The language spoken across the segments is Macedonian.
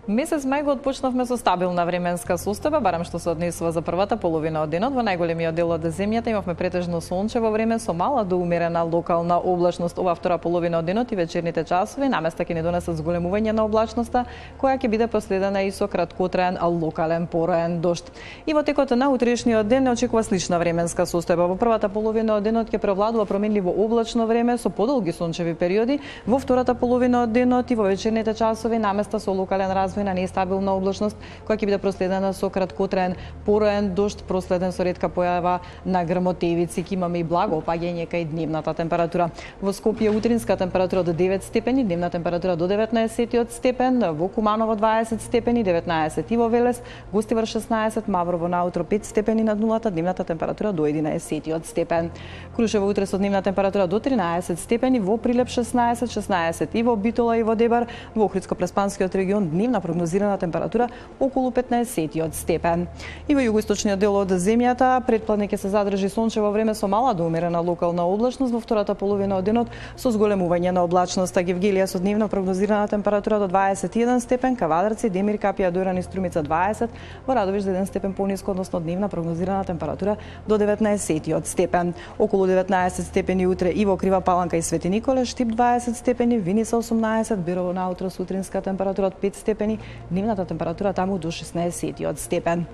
Месец мај го отпочнавме со стабилна временска состојба, барем што се однесува за првата половина од денот. Во најголемиот дел од земјата имавме претежно сончево време со мала до умерена локална облачност. Ова втора половина од денот и вечерните часови наместа ќе ни донесат зголемување на облачноста, која ќе биде последена и со краткотраен локален пороен дожд. И во текот на утрешниот ден не очекува слична временска состојба. Во првата половина од денот ќе превладува променливо облачно време со подолги сончеви периоди. Во втората половина од денот и во вечерните часови наместа со локален развој на нестабилна облачност, која ќе биде проследена со краткотраен пороен дожд, проследен со ретка појава на грмотевици. Ќе имаме и благо опаѓање кај дневната температура. Во Скопје утринска температура до 9 степени, дневна температура до 19 степен, во Куманово 20 степени, 19 и во Велес, Гостивар 16, Маврово наутро 5 степени над нулата, дневната температура до 11 степен. Крушево утре со дневна температура до 13 степени, во Прилеп 16 и во Битола и во Дебар, во Охридско-Преспанскиот регион дневна прогнозирана температура околу 15 степен. И во југоисточниот дел од земјата претпладне ќе се задржи сончево време со мала до умерена локална облачност, во втората половина од денот со зголемување на облачноста. Гевгелија со дневна прогнозирана температура до 21 степен, Кавадарци, Демир, Капија, Доран и Струмица 20, во Радовиш за 1 степен пониско, односно дневна прогнозирана температура до 19 степен. Околу 19 степени утре и во Крива Паланка и Свети Николе, Штип 20 степени, Виница 18, Бирово наутро сутринска температура од 5 степени, дневната температура таму до 16 степен.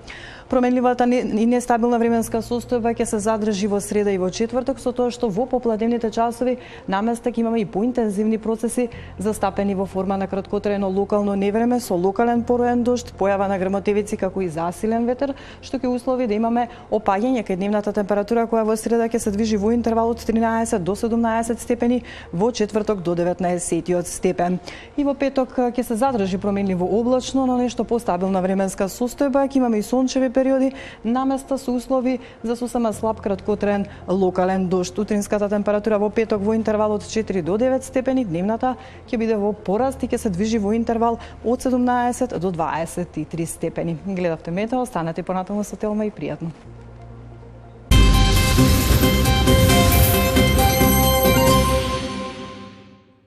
Променливата и нестабилна временска состојба ќе се задржи во среда и во четврток, со тоа што во попладневните часови наместа ќе имаме и поинтензивни процеси застапени во форма на краткотраено локално невреме со локален пороен дожд, појава на грмотевици како и засилен ветер, што ќе услови да имаме опаѓање кај дневната температура која во среда ќе се движи во интервал од 13 до 17 степени, во четврток до 19 степен. И во петок ќе се задржи променливо облачно, но нешто постабилна временска состојба, ќе имаме и сончеви периоди, наместа со услови за сосема слаб краткотраен локален дожд. Утринската температура во петок во интервал од 4 до 9 степени, дневната ќе биде во пораст и ќе се движи во интервал од 17 до 23 степени. Гледавте Метео, останете понатаму со Телма и пријатно.